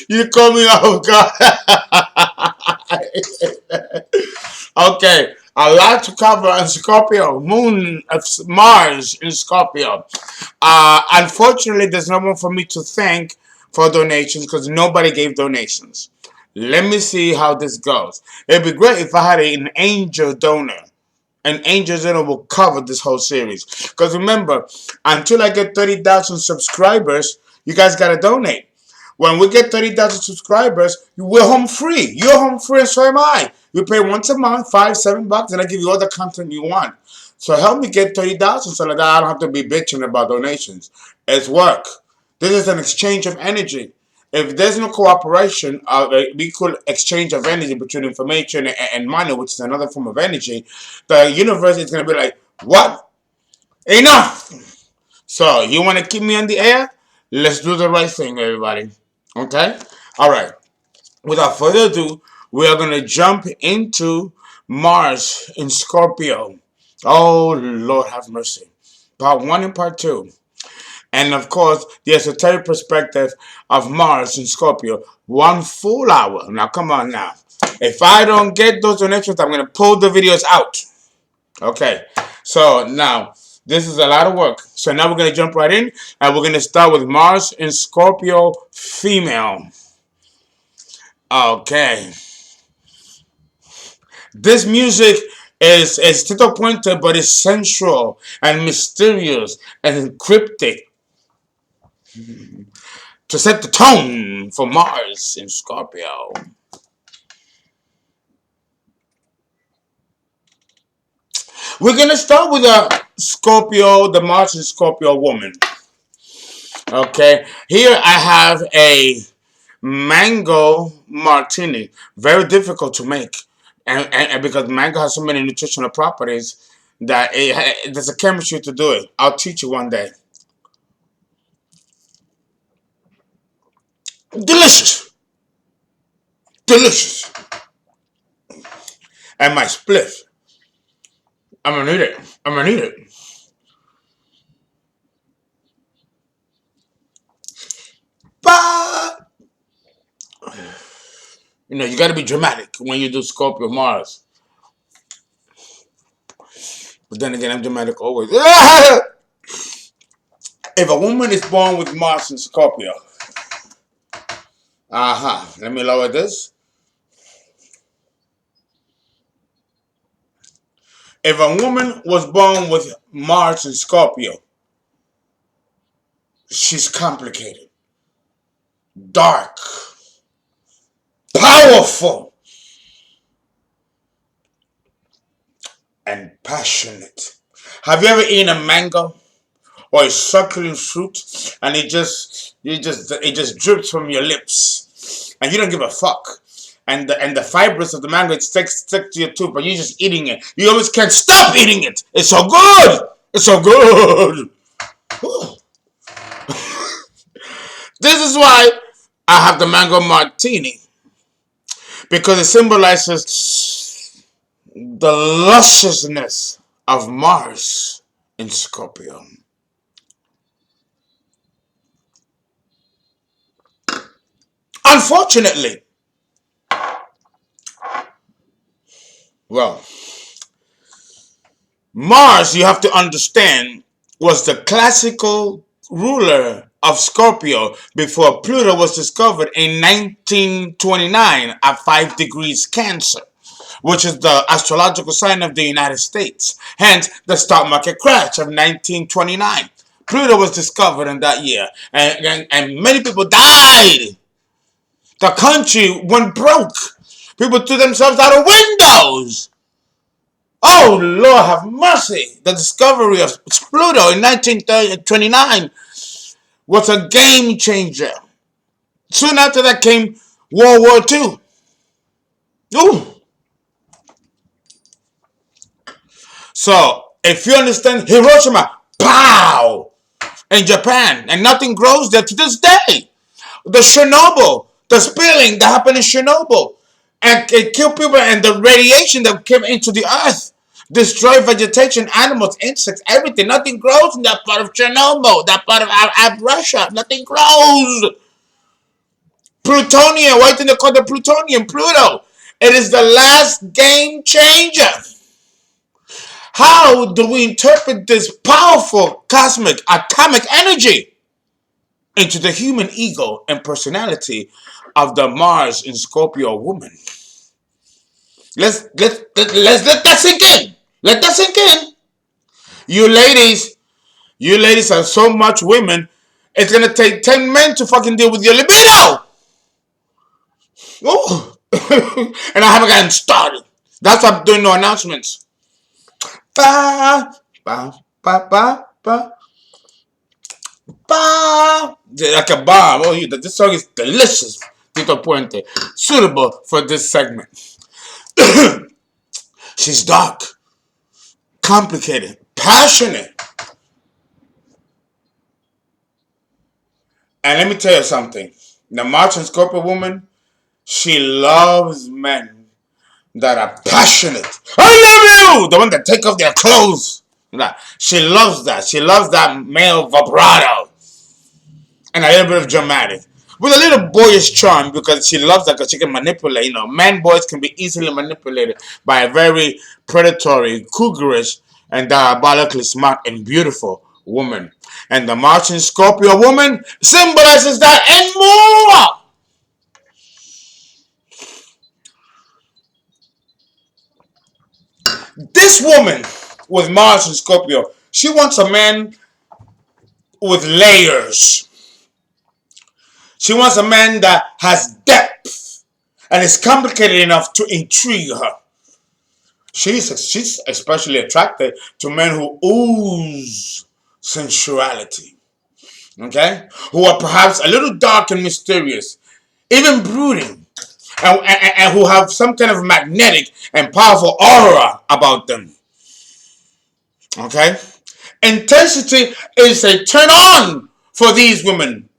You call me off guard. Okay, a lot to cover on Scorpio, Moon, Mars in Scorpio. Unfortunately, there's no one for me to thank for donations because nobody gave donations. Let me see how this goes. It'd be great if I had an angel donor. An angel donor will cover this whole series. Because remember, until I get 30,000 subscribers, you guys gotta donate. When we get 30,000 subscribers, we're home free. You're home free, and so am I. You pay once a month, $5, $7, and I give you all the content you want. So help me get 30,000 so that I don't have to be bitching about donations. It's work. This is an exchange of energy. If there's no cooperation, equal exchange of energy between information and money, which is another form of energy, the universe is going to be like, what? Enough! So, you want to keep me on the air? Let's do the right thing, everybody. Okay? All right. Without further ado, we are going to jump into Mars in Scorpio. Oh, Lord have mercy. Part 1 and Part 2. And of course, the esoteric perspective of Mars in Scorpio. 1 full hour. Now, come on now. If I don't get those donations, I'm going to pull the videos out. Okay. So, now, this is a lot of work. So, now we're going to jump right in. And we're going to start with Mars in Scorpio female. Okay. This music is Tito Puente, but it's sensual and mysterious and cryptic to set the tone for Mars in Scorpio. We're going to start with a Scorpio, the Mars in Scorpio woman. Okay, here I have a mango martini. Very difficult to make. And because mango has so many nutritional properties that there's a chemistry to do it. I'll teach you one day. Delicious. Delicious. And my spliff. I'm gonna need it. I'm gonna need it. But you know, you gotta be dramatic when you do Scorpio Mars. But then again, I'm dramatic always. If a woman is born with Mars in Scorpio, let me lower this. If a woman was born with Mars in Scorpio, she's complicated, dark, powerful, and passionate. Have you ever eaten a mango or a succulent fruit and it just drips from your lips and you don't give a fuck? And the fibers of the mango, it sticks to your tooth, but you're just eating it. You always can't stop eating it. It's so good. It's so good. This is why I have the mango martini, because it symbolizes the lusciousness of Mars in Scorpio. Unfortunately, well, Mars, you have to understand, was the classical ruler of Scorpio before Pluto was discovered in 1929 at 5 degrees Cancer, which is the astrological sign of the United States. Hence, the stock market crash of 1929. Pluto was discovered in that year, and many people died. The country went broke. People threw themselves out of windows. Oh, Lord have mercy. The discovery of Pluto in 1929 was a game changer. Soon after that came World War II. Ooh. So, if you understand Hiroshima, pow! In Japan, and nothing grows there to this day. The Chernobyl, the spilling that happened in Chernobyl, and it killed people, and the radiation that came into the earth Destroy vegetation, animals, insects, everything. Nothing grows in that part of Chernobyl, that part of Russia. Nothing grows. Plutonium, why do they call it plutonium? Pluto. It is the last game changer. How do we interpret this powerful cosmic atomic energy into the human ego and personality of the Mars in Scorpio woman? Let's let that sink in. Let that sink in. You ladies are so much women. It's gonna take 10 men to fucking deal with your libido. Ooh. And I haven't gotten started. That's why I'm doing no announcements. Ba ba ba ba ba ba. Like a bomb. Oh, this song is delicious. Tito Puente, suitable for this segment. She's dark, complicated, passionate. And let me tell you something. The March and Scorpio woman, she loves men that are passionate. I love you! The one that take off their clothes. She loves that. She loves that male vibrato. And a little bit of dramatic. With a little boyish charm, because she loves that, because she can manipulate. Man, boys can be easily manipulated by a very predatory, cougarish, and diabolically smart and beautiful woman. And the Martian Scorpio woman symbolizes that and more. This woman with Mars and Scorpio, she wants a man with layers. She wants a man that has depth and is complicated enough to intrigue her. She's especially attracted to men who ooze sensuality. Okay? Who are perhaps a little dark and mysterious, even brooding, and who have some kind of magnetic and powerful aura about them. Okay? Intensity is a turn on for these women.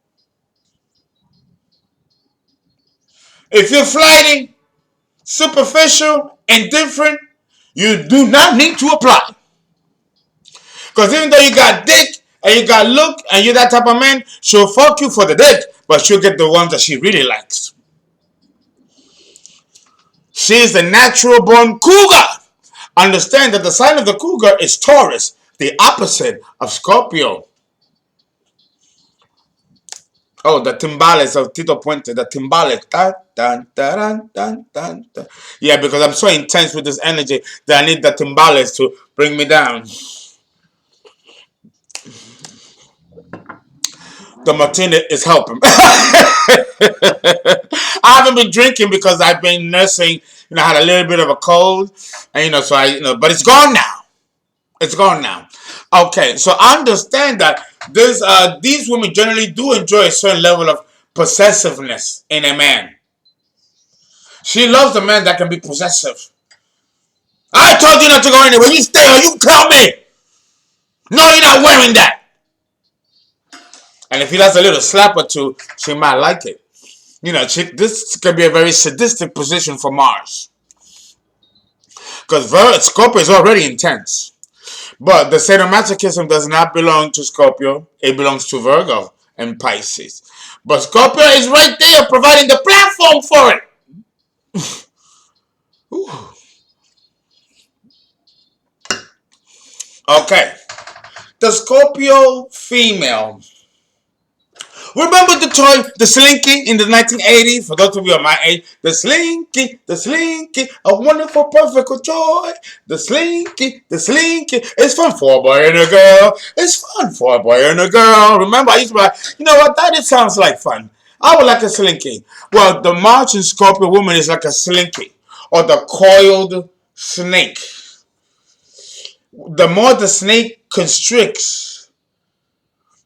If you're flighty, superficial, indifferent, you do not need to apply. Because even though you got dick and you got look and you're that type of man, she'll fuck you for the dick, but she'll get the ones that she really likes. She's the natural born cougar. Understand that the sign of the cougar is Taurus, the opposite of Scorpio. Oh, the timbales of Tito Puente, the timbales. Dun, dun, dun, dun, dun, dun. Yeah, because I'm so intense with this energy that I need the timbales to bring me down. The martini is helping. I haven't been drinking because I've been nursing. I had a little bit of a cold, and so but it's gone now. It's gone now. Okay, so I understand that these women generally do enjoy a certain level of possessiveness in a man. She loves a man that can be possessive. I told you not to go anywhere. You stay or you tell me. No, you're not wearing that. And if he does a little slap or two, she might like it. This can be a very sadistic position for Mars. Because Scorpio is already intense. But the sadomasochism does not belong to Scorpio. It belongs to Virgo and Pisces. But Scorpio is right there providing the platform for it. Okay. The Scorpio female. Remember the toy, the Slinky in the 1980s? For those of you of my age, the Slinky, a wonderful, perfect joy. The Slinky. It's fun for a boy and a girl. It's fun for a boy and a girl. Remember, I used to be like, you know what, that just sounds like fun. I would like a Slinky. Well, the March and Scorpio woman is like a Slinky, or the coiled snake. The more the snake constricts,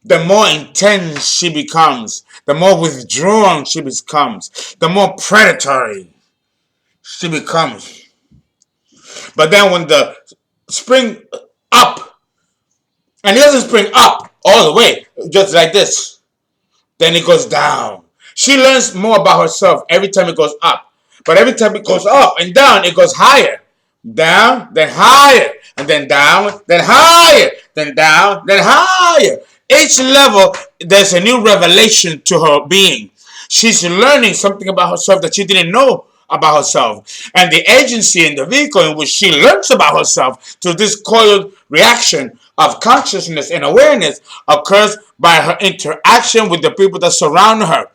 the more intense she becomes, the more withdrawn she becomes, the more predatory she becomes. But then when the spring up, and it doesn't spring up all the way, just like this, then it goes down. She learns more about herself every time it goes up. But every time it goes up and down, it goes higher down, then higher, and then down, then higher, then down, then higher. Each level, there's a new revelation to her being. She's learning something about herself that she didn't know about herself. And the agency in the vehicle in which she learns about herself through this coiled reaction of consciousness and awareness occurs by her interaction with the people that surround her.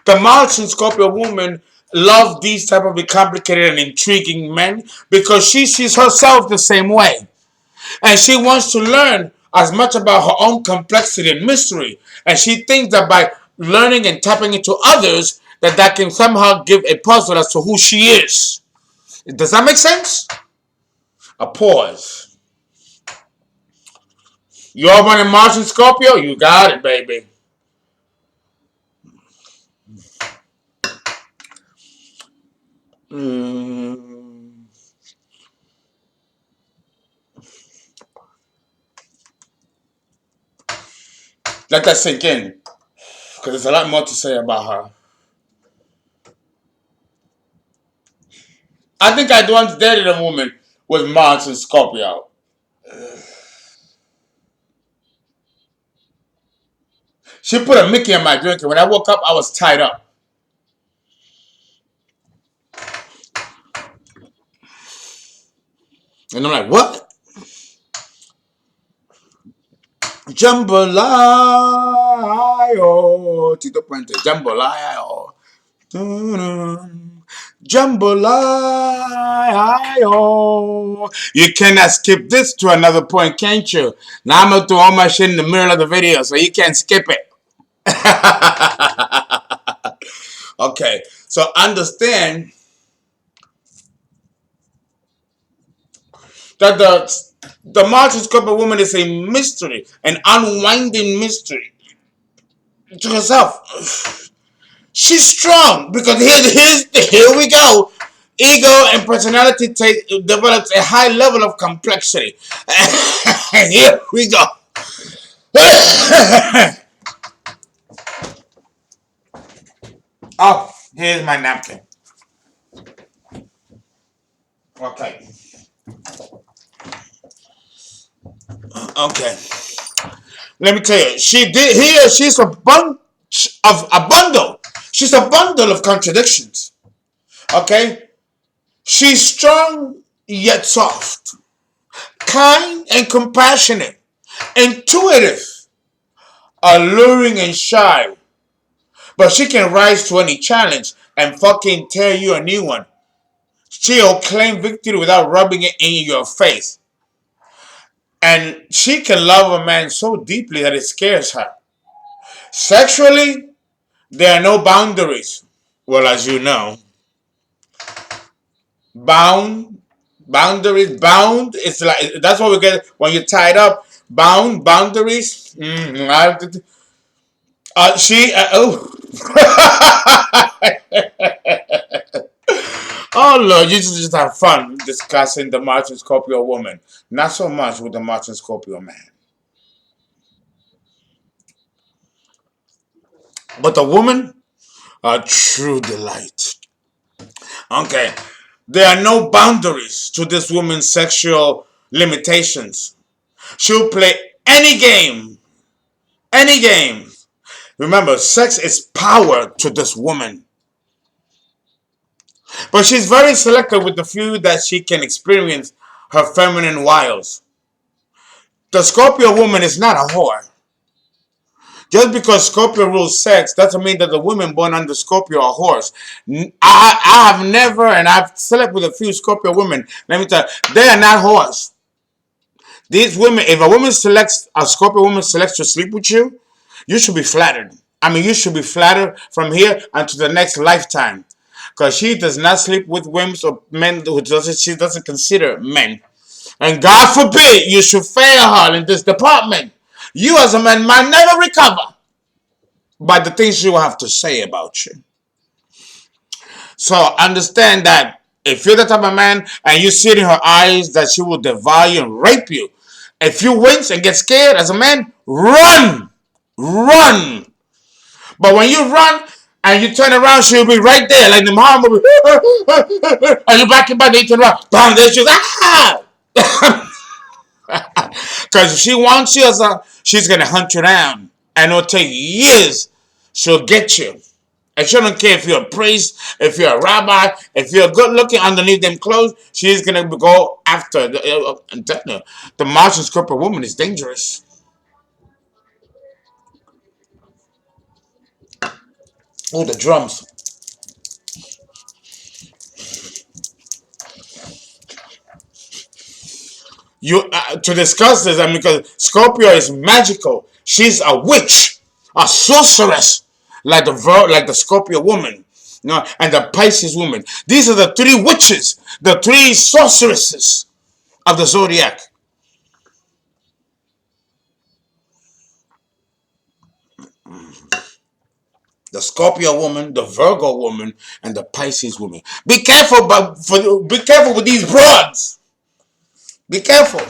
The Mars and Scorpio woman love these type of complicated and intriguing men because she sees herself the same way. And she wants to learn as much about her own complexity and mystery. And she thinks that by learning and tapping into others, that can somehow give a puzzle as to who she is. Does that make sense? A pause. You all want a Mars and Scorpio? You got it, baby. Let that sink in, because there's a lot more to say about her. I think I once dated a woman with Mars and Scorpio. She put a Mickey in my drink, and when I woke up, I was tied up. And I'm like, what? Jambalaya, Tito Puente, jambalaya, jambalaya. You cannot skip this to another point, can't you? Now I'm gonna do all my shit in the middle of the video, so you can't skip it. Okay, so understand that the Mars and Scorpio woman is a mystery, an unwinding mystery to herself. She's strong because here we go. Ego and personality develops a high level of complexity. Here we go. Oh, here's my napkin. Okay. Okay. Let me tell you, she's a bunch of a bundle. She's a bundle of contradictions. Okay? She's strong yet soft, kind and compassionate, intuitive, alluring and shy. But she can rise to any challenge and fucking tear you a new one. She'll claim victory without rubbing it in your face. And she can love a man so deeply that it scares her. Sexually, there are no boundaries. Well, as you know, bound. It's like that's what we get when you're tied up. Boundaries. Oh. Oh Lord, you just have fun discussing the Mars and Scorpio woman. Not so much with the Mars and Scorpio man. But the woman, a true delight. Okay. There are no boundaries to this woman's sexual limitations. She'll play any game. Any game. Remember, sex is power to this woman. But she's very selective with the few that she can experience her feminine wiles. The Scorpio woman is not a whore. Just because Scorpio rules sex doesn't mean that the women born under Scorpio are whores. I have never, and I've slept with a few Scorpio women. Let me tell you, they are not whores. These women, if a Scorpio woman selects to sleep with you, you should be flattered. I mean, you should be flattered from here until the next lifetime. Because she does not sleep with women or men who she doesn't consider men. And God forbid you should fail her in this department. You as a man might never recover by the things she will have to say about you. So understand that if you're the type of man and you see it in her eyes that she will devour you and rape you, if you wince and get scared as a man, run! Run! But when you run and you turn around, she'll be right there, like the horror movie. And you back and back, you turn around, bam, there she's ah! Because if she wants you, she's gonna hunt you down, and it'll take years. She'll get you. And she don't care if you're a priest, if you're a rabbi, if you're good looking underneath them clothes, she's gonna go after. The Martian Scorpio woman is dangerous. Oh, the drums. To discuss this, I mean, because Scorpio is magical. She's a witch, a sorceress, like the Scorpio woman, and the Pisces woman. These are the three witches, the three sorceresses of the zodiac. The Scorpio woman, the Virgo woman, and the Pisces woman. Be careful, be careful with these broads. Be careful,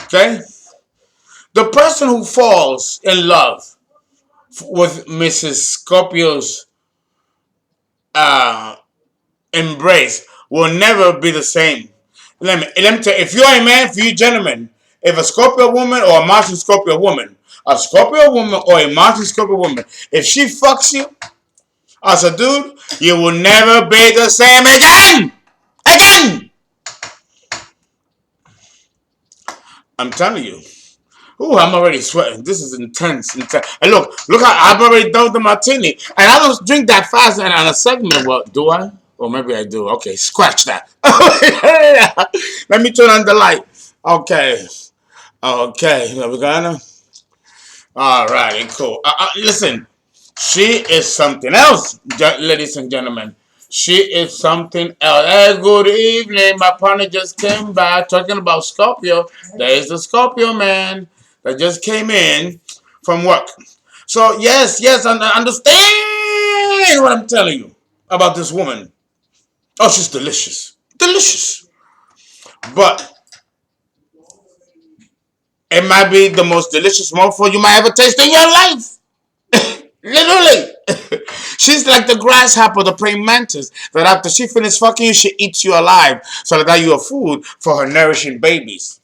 okay? The person who falls in love with Mrs. Scorpio's uh, embrace will never be the same. Let me tell you, if you're a man, for you gentlemen, if a Scorpio woman or a Martian Scorpio woman, a Scorpio woman or a Martian Scorpio woman, if she fucks you as a dude, you will never be the same again. Again. I'm telling you. Ooh, I'm already sweating. This is intense. And look how I've already done the martini. And I don't drink that fast and on a segment. Well, do I? Or maybe I do. Okay, scratch that. Let me turn on the light. Okay. Okay. We're gonna. Alrighty, cool. Listen, she is something else, ladies and gentlemen. She is something else. Hey, good evening. My partner just came back talking about Scorpio. There is the Scorpio man that just came in from work. So, yes, understand what I'm telling you about this woman. Oh, she's delicious. Delicious. But it might be the most delicious mouthful you might ever taste in your life. Literally. She's like the grasshopper, the praying mantis, that after she finishes fucking you, she eats you alive so that you are food for her nourishing babies.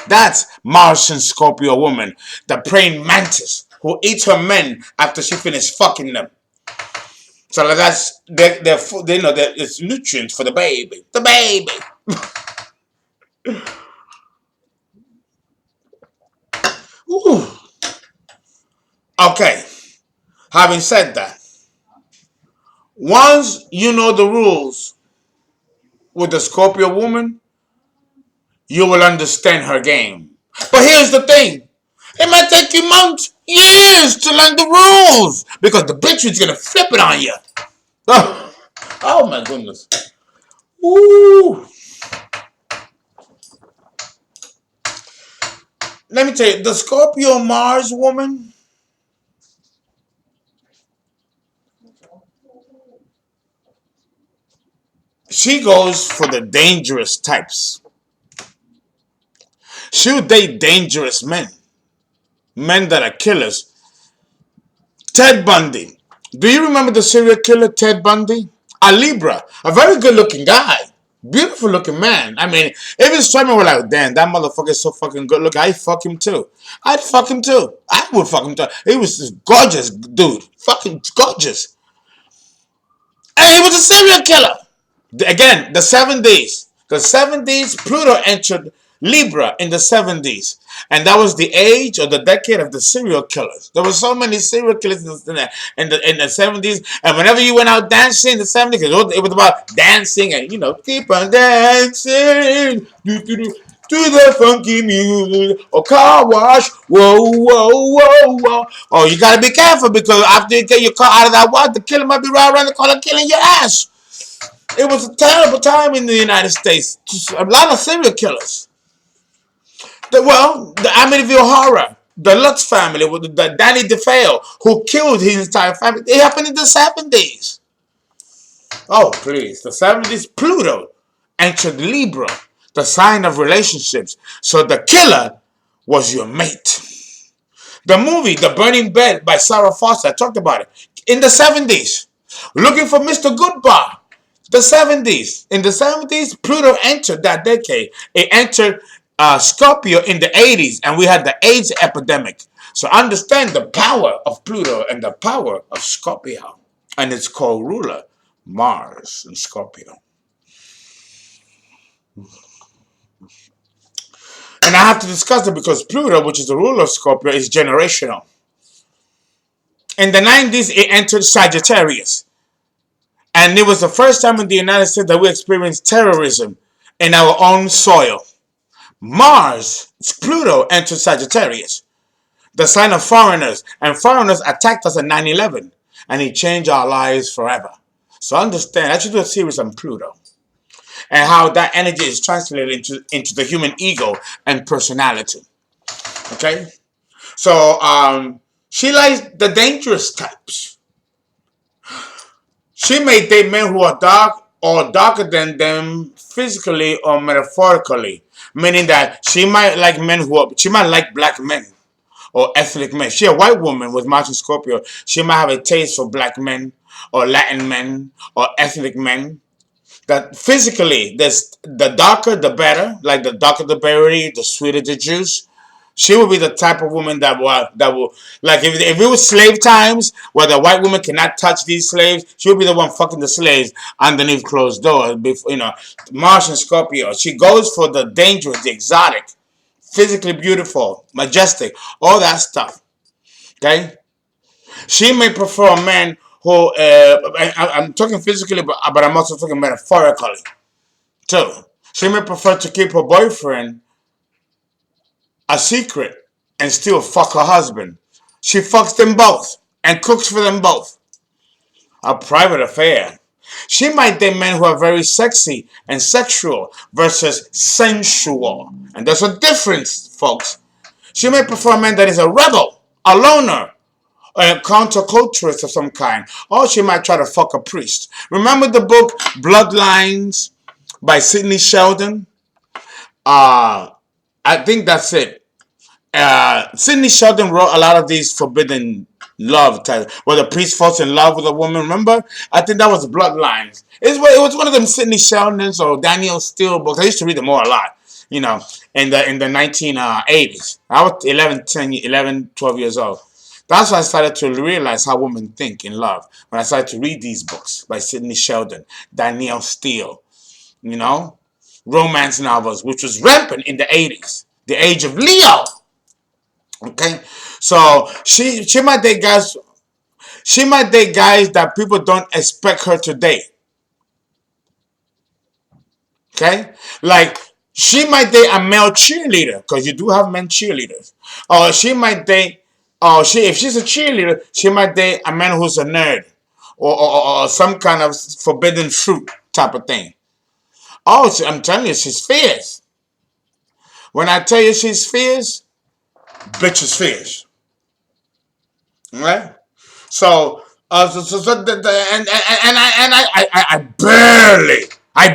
That's Martian Scorpio woman, the praying mantis who eats her men after she finishes fucking them. So that's they're they know that it's nutrients for the baby. The baby. Ooh. Okay. Having said that, once you know the rules with the Scorpio woman, you will understand her game. But here's the thing. It might take you months, years to learn the rules. Because the bitch is going to flip it on you. Oh my goodness. Ooh. Let me tell you, the Scorpio Mars woman, she goes for the dangerous types. She'll date dangerous men. Men that are killers. Ted Bundy. Do you remember the serial killer Ted Bundy? A Libra. A very good looking guy. Beautiful looking man. I mean, if it's me, we're like, damn, that motherfucker is so fucking good looking. I'd fuck him too. I'd fuck him too. I would fuck him too. He was this gorgeous dude. Fucking gorgeous. And he was a serial killer. Again, the 70s. The 70s, Pluto entered Libra in the 70s. And that was the age or the decade of the serial killers. There were so many serial killers in the 70s. And whenever you went out dancing in the 70s, it was about dancing and, keep on dancing. To the funky music, or car wash, whoa, whoa, whoa, whoa. Oh, you gotta be careful because after you get your car out of that water, the killer might be right around the corner killing your ass. It was a terrible time in the United States. A lot of serial killers. The Amityville Horror, the Lutz family, with the Danny DeFeo, who killed his entire family. It happened in the 70s. Oh, please. The 70s, Pluto entered Libra, the sign of relationships. So the killer was your mate. The movie, The Burning Bed by Sarah Foster, I talked about it. in the 70s, looking for Mr. Goodbar. The 70s. In the 70s, Pluto entered that decade. It entered Scorpio in the 80s, and we had the AIDS epidemic. So understand the power of Pluto and the power of Scorpio. And its co-ruler, Mars in Scorpio. And I have to discuss it because Pluto, which is the ruler of Scorpio, is generational. In the 90s, it entered Sagittarius. And it was the first time in the United States that we experienced terrorism in our own soil. Mars, Pluto, entered Sagittarius, the sign of foreigners. And foreigners attacked us in 9/11. And it changed our lives forever. So understand, I should do a series on Pluto. And how that energy is translated into the human ego and personality. Okay? So, she likes the dangerous types. She may date men who are dark or darker than them physically or metaphorically. Meaning that she might like men she might like black men or ethnic men. She a white woman with Mars and Scorpio. She might have a taste for black men or Latin men or ethnic men. That physically, the darker the better. Like the darker the berry, the sweeter the juice. She will be the type of woman that will like if it was slave times where the white woman cannot touch these slaves, she will be the one fucking the slaves underneath closed doors. Before, Mars and Scorpio. She goes for the dangerous, the exotic, physically beautiful, majestic, all that stuff. Okay, she may prefer a man who I'm talking physically, but I'm also talking metaphorically too. She may prefer to keep her boyfriend a secret and still fuck her husband. She fucks them both and cooks for them both. A private affair. She might date men who are very sexy and sexual versus sensual. And there's a difference, folks. She may prefer a man that is a rebel, a loner, a counterculturist of some kind. Or she might try to fuck a priest. Remember the book Bloodlines by Sidney Sheldon? I think that's it. Sidney Sheldon wrote a lot of these forbidden love types, where the priest falls in love with a woman. Remember? I think that was Bloodlines. It was one of them Sidney Sheldon's or Daniel Steele books. I used to read them all a lot, in the 1980s. I was 11, 12 years old. That's why I started to realize how women think in love. When I started to read these books by Sidney Sheldon, Danielle Steele, romance novels, which was rampant in the 80s, the age of Leo. Okay, so she might date guys. She might date guys that people don't expect her to date. Okay, like she might date a male cheerleader because you do have men cheerleaders. Or she might date. If she's a cheerleader, she might date a man who's a nerd, or some kind of forbidden fruit type of thing. Oh, I'm telling you, she's fierce. When I tell you she's fierce, bitch is fierce. Right? So, I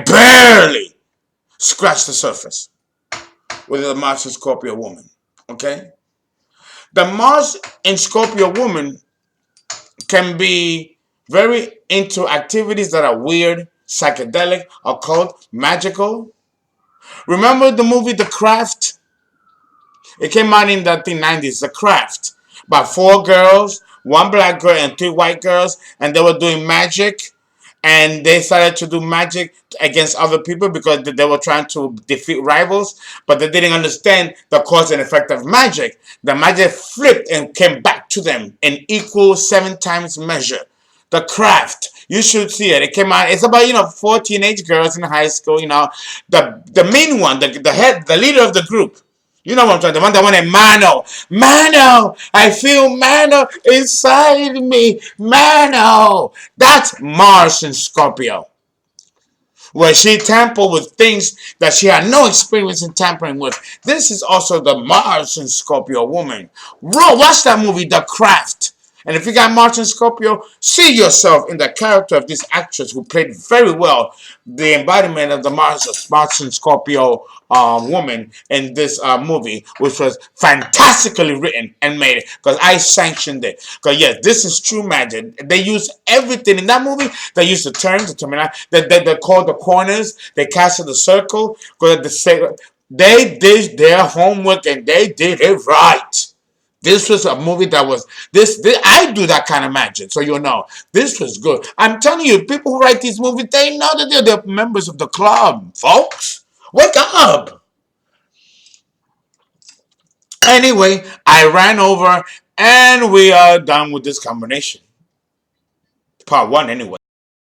barely scratched the surface with the Mars and Scorpio woman. Okay? The Mars and Scorpio woman can be very into activities that are weird, psychedelic, occult, magical. Remember the movie The Craft? It came out in the 90s, The Craft, by 4 girls, 1 black girl and 3 white girls, and they were doing magic, and they started to do magic against other people because they were trying to defeat rivals, but they didn't understand the cause and effect of magic. The magic flipped and came back to them in equal 7 times measure. The Craft. You should see it. It came out. It's about 4 teenage girls in high school. The main one, the leader of the group. You know what I'm talking about. The one that wanted Mano. Mano! I feel Mano inside me. Mano! That's Mars in Scorpio. Where she tampered with things that she had no experience in tampering with. This is also the Mars in Scorpio woman. Bro, watch that movie, The Craft. And if you got Mars in Scorpio, see yourself in the character of this actress who played very well the embodiment of the Mars in Scorpio woman in this movie, which was fantastically written and made because I sanctioned it. Because yes, this is true magic. They use everything in that movie. They use the terms, the terminology. They called the corners. They casted the circle. They did their homework and they did it right. This was a movie that was this I do that kind of magic, so you know this was good. I'm telling you, people who write these movies, they know that they're the members of the club, folks. Wake up. Anyway, I ran over and we are done with this combination. Part one, anyway.